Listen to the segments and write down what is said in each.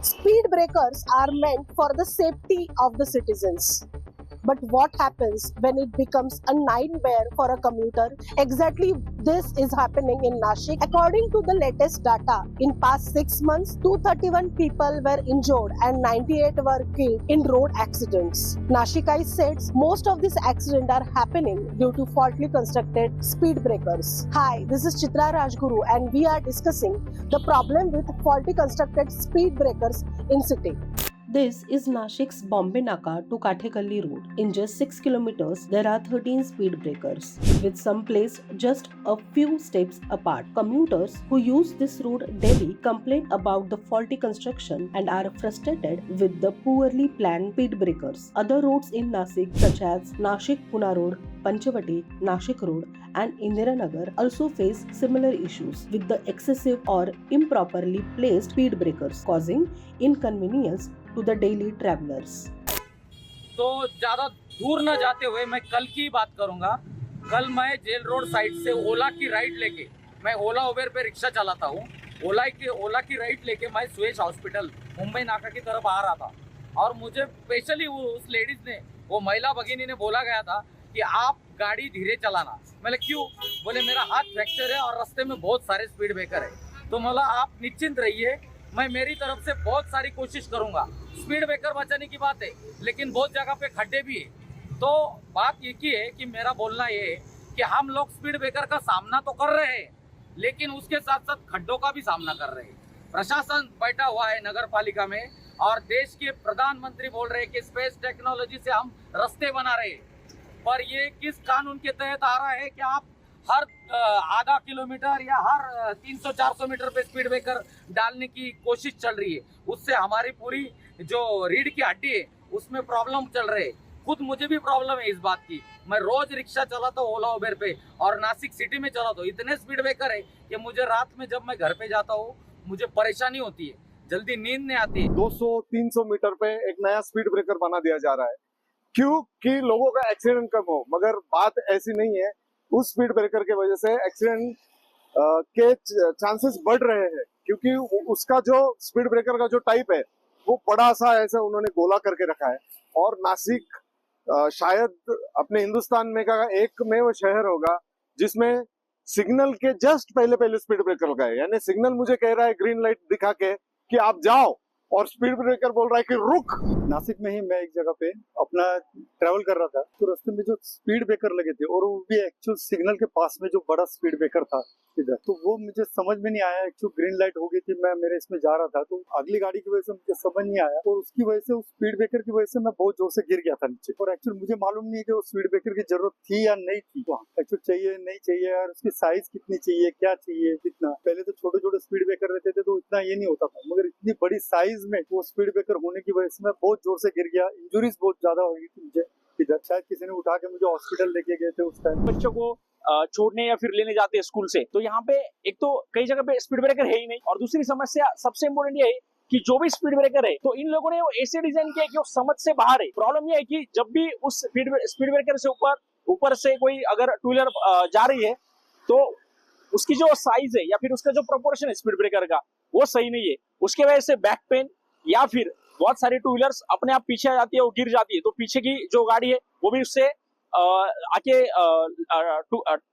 Speed breakers are meant for the safety of the citizens. But what happens when it becomes a nightmare for a commuter? Exactly this is happening in Nashik. According to the latest data, in past 6 months, 231 people were injured and 98 were killed in road accidents. Nashikites said most of these accidents are happening due to faultily constructed speed breakers. Hi, this is Chitra Rajguru and we are discussing the problem with faulty constructed speed breakers in city. This is Nashik's Bombay Naka to Kathekalli road. In just 6 kilometers, there are 13 speed breakers, with some placed just a few steps apart. Commuters who use this road daily complain about the faulty construction and are frustrated with the poorly planned speed breakers. Other roads in Nasik, such as Nashik-Pune Road, Panchavati, Nashik Road, and Indiranagar also face similar issues with the excessive or improperly placed speed breakers, causing inconvenience to the daily travelers. तो ज़्यादा दूर न जाते हुए मैं कल की बात करूंगा। कल मैं जेल रोड साइड से ओला की राइड लेके, मैं ओला उबेर पे रिक्शा चलाता हूँ, ओला की राइड लेके मैं सुयश हॉस्पिटल मुंबई नाका की तरफ आ रहा था और मुझे स्पेशली उस लेडीज ने, वो महिला भगिनी ने बोला गया था कि आप गाड़ी धीरे चलाना। मैंने क्यों? बोले मेरा हाथ फ्रैक्चर है और रास्ते में बहुत सारे स्पीड ब्रेकर है। तो बोला आप निश्चिंत रहिए, मैं मेरी तरफ से बहुत सारी कोशिश करूंगा। स्पीड ब्रेकर बचाने की बात है, लेकिन बहुत जगह पे खड्डे भी है। तो बात ये की है कि मेरा बोलना ये है कि हम लोग स्पीड ब्रेकर का सामना तो कर रहे हैं, लेकिन उसके साथ साथ खड्डों का भी सामना कर रहे हैं। प्रशासन बैठा हुआ है नगर पालिका में और देश के प्रधानमंत्री बोल रहे हैं कि स्पेस टेक्नोलॉजी से हम रास्ते बना रहे हैं, पर ये किस कानून के तहत आ रहा है कि आप हर आधा किलोमीटर या हर 300-400 मीटर पे स्पीड ब्रेकर डालने की कोशिश चल रही है। उससे हमारी पूरी जो रीढ़ की हड्डी है उसमें प्रॉब्लम चल रहे है। खुद मुझे भी प्रॉब्लम है इस बात की। मैं रोज रिक्शा चलाता हूँ ओला उबेर पे और नासिक सिटी में चलाता हूँ। इतने स्पीड ब्रेकर है कि मुझे रात में जब मैं घर पे जाता हूँ मुझे परेशानी होती है, जल्दी नींद नहीं आती। 200-300 मीटर पे एक नया स्पीड ब्रेकर बना दिया जा रहा है क्योंकि लोगों का एक्सीडेंट कम हो, मगर बात ऐसी नहीं है। उस स्पीड ब्रेकर के वजह से एक्सीडेंट के चांसेस बढ़ रहे हैं क्योंकि उसका जो स्पीड ब्रेकर का जो टाइप है वो बड़ा सा ऐसा उन्होंने गोला करके रखा है। और नासिक शायद अपने हिंदुस्तान में का एकमेव शहर होगा जिसमें सिग्नल के जस्ट पहले पहले स्पीड ब्रेकर लगाए, यानी सिग्नल मुझे कह रहा है ग्रीन लाइट दिखा के कि आप जाओ और स्पीड ब्रेकर बोल रहा है कि रुक। नासिक में ही मैं एक जगह पे अपना ट्रैवल कर रहा था तो रास्ते में जो स्पीड ब्रेकर लगे थे और वो भी एक्चुअल सिग्नल के पास में जो बड़ा स्पीड ब्रेकर था इधर, तो वो मुझे समझ में नहीं आया। एक्चुअल ग्रीन लाइट हो गई थी, मैं मेरे इसमें जा रहा था तो अगली गाड़ी की वजह से मुझे समझ नहीं आया और उसकी वजह से उस स्पीड ब्रेकर की वजह से मैं बहुत जोर से गिर गया था नीचे। और एक्चुअल मुझे मालूम नहीं है कि वो स्पीड ब्रेकर की जरूरत थी या नहीं थी, एक्चुअल चाहिए नहीं चाहिए और उसकी साइज कितनी चाहिए, क्या चाहिए, कितना। पहले तो छोटे छोटे स्पीड ब्रेकर रहते थे तो इतना ये नहीं होता था, मगर इतनी बड़ी साइज में वो स्पीड ब्रेकर होने की वजह से मैं बहुत जोर से गिर गया। इंजुरीज बहुत ज्यादा हो गई थी मुझे इधर। शायद किसी ने उठा के मुझे हॉस्पिटल लेके गए थे उस टाइम। बच्चों को छोड़ने या फिर लेने जाते हैं स्कूल से, तो यहाँ पे एक तो कई जगह पे स्पीड ब्रेकर है ही नहीं, और दूसरी समस्या सबसे इम्पोर्टेंट ये है कि जो भी स्पीड ब्रेकर है तो इन लोगों ने वो ऐसे डिजाइन किया कि वो समझ से बाहर है। प्रॉब्लम ये है कि जब भी उस स्पीड ब्रेकर से ऊपर से कोई अगर टू व्हीलर जा रही है तो उसकी जो साइज है या फिर उसका जो प्रोपोर्शन है स्पीड ब्रेकर का वो सही नहीं है। उसके वजह से बैक पेन या फिर बहुत सारी टू व्हीलर्स अपने आप पीछे आ जाती है, वो गिर जाती है, तो पीछे की जो गाड़ी है वो भी उससे आके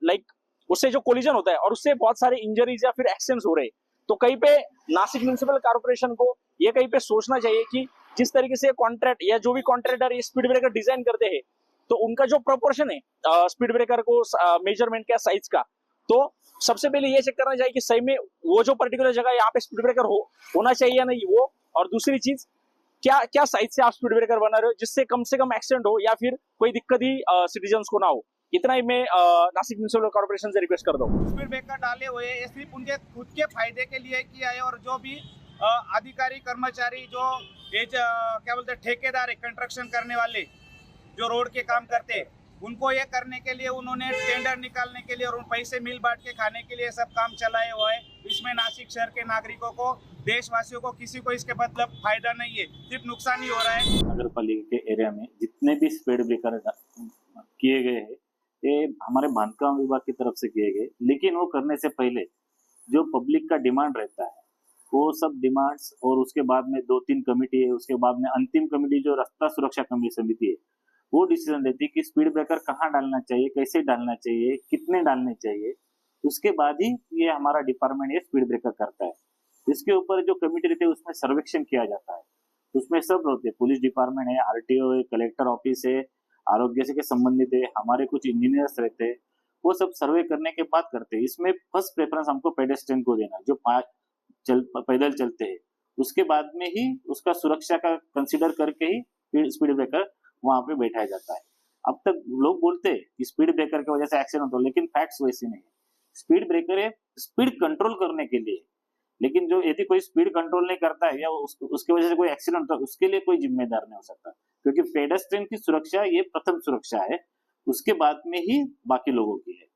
लाइक उससे जो कोलिजन होता है और उससे बहुत सारे इंजरीज या फिर एक्सीडेंट्स हो रहे हैं। तो कहीं पे नासिक म्युनिसिपल कॉर्पोरेशन को ये कहीं पे सोचना चाहिए कि जिस तरीके से कॉन्ट्रैक्ट या जो भी कॉन्ट्रैक्टर ये स्पीड ब्रेकर डिजाइन करते हैं तो उनका जो प्रोपोर्शन है स्पीड ब्रेकर को मेजरमेंट का साइज का, तो सबसे पहले ये चेक करना चाहिए कि सही में वो जो पर्टिकुलर जगह यहाँ पे स्पीड ब्रेकर होना चाहिए या नहीं वो। और दूसरी चीज क्या साइज से आप स्पीड ब्रेकर बना रहे हो जिससे कम से कम एक्सीडेंट हो या फिर कोई दिक्कत ही सिटीजन्स को ना हो। इतना ही मैं नासिक म्युनिसिपल कॉर्पोरेशन से रिक्वेस्ट करता हूँ। स्पीड ब्रेकर डाले हुए ये सिर्फ उनके खुद के फायदे के लिए किया है और जो भी अधिकारी कर्मचारी जो ये क्या बोलते हैं ठेकेदार है कंस्ट्रक्शन करने वाले जो रोड के काम करते हैं उनको ये करने के लिए उन्होंने टेंडर निकालने के लिए और उन पैसे मिल बांट के खाने के लिए सब काम चलाए हुए है। इसमें नासिक शहर के नागरिकों को, देशवासियों को, किसी को इसके मतलब फायदा नहीं है, सिर्फ नुकसान ही हो रहा है। नगर पालिका के एरिया में जितने भी स्पीड ब्रेकर किए गए हैं ये हमारे बांधकाम विभाग की तरफ से किए गए, लेकिन वो करने से पहले जो पब्लिक का डिमांड रहता है वो सब डिमांड्स और उसके बाद में 2-3 कमेटी है, उसके बाद में अंतिम कमेटी जो रास्ता सुरक्षा कमेटी समिति है, वो डिसीजन लेती है कि स्पीड ब्रेकर कहाँ डालना चाहिए, कैसे डालना चाहिए, कितने डालने चाहिए। उसके बाद ही ये हमारा डिपार्टमेंट ये स्पीड ब्रेकर करता है। इसके ऊपर जो कमेटी रहती है उसमें सर्वेक्षण किया जाता है, उसमें सब रहते हैं, पुलिस डिपार्टमेंट है, आरटीओ है, कलेक्टर ऑफिस है, आरोग्य से के संबंधित है, हमारे कुछ इंजीनियर्स रहते हैं, वो सब सर्वे करने के बाद करते हैं। इसमें फर्स्ट प्रेफरेंस हमको पेडेस्ट्रियन को देना, जो पैदल चलते हैं, उसके बाद में ही उसका सुरक्षा का कंसीडर करके ही स्पीड ब्रेकर वहां पे बैठाया जाता है। अब तक लोग बोलते हैं कि स्पीड ब्रेकर की वजह से एक्सीडेंट होता है, लेकिन फैक्ट्स वैसे नहीं है। स्पीड ब्रेकर है स्पीड कंट्रोल करने के लिए, लेकिन जो यदि कोई स्पीड कंट्रोल नहीं करता है या उसकी वजह से कोई एक्सीडेंट होता है, उसके लिए कोई जिम्मेदार नहीं हो सकता, क्योंकि पेडेस्ट्रियन की सुरक्षा ये प्रथम सुरक्षा है, उसके बाद में ही बाकी लोगों की है।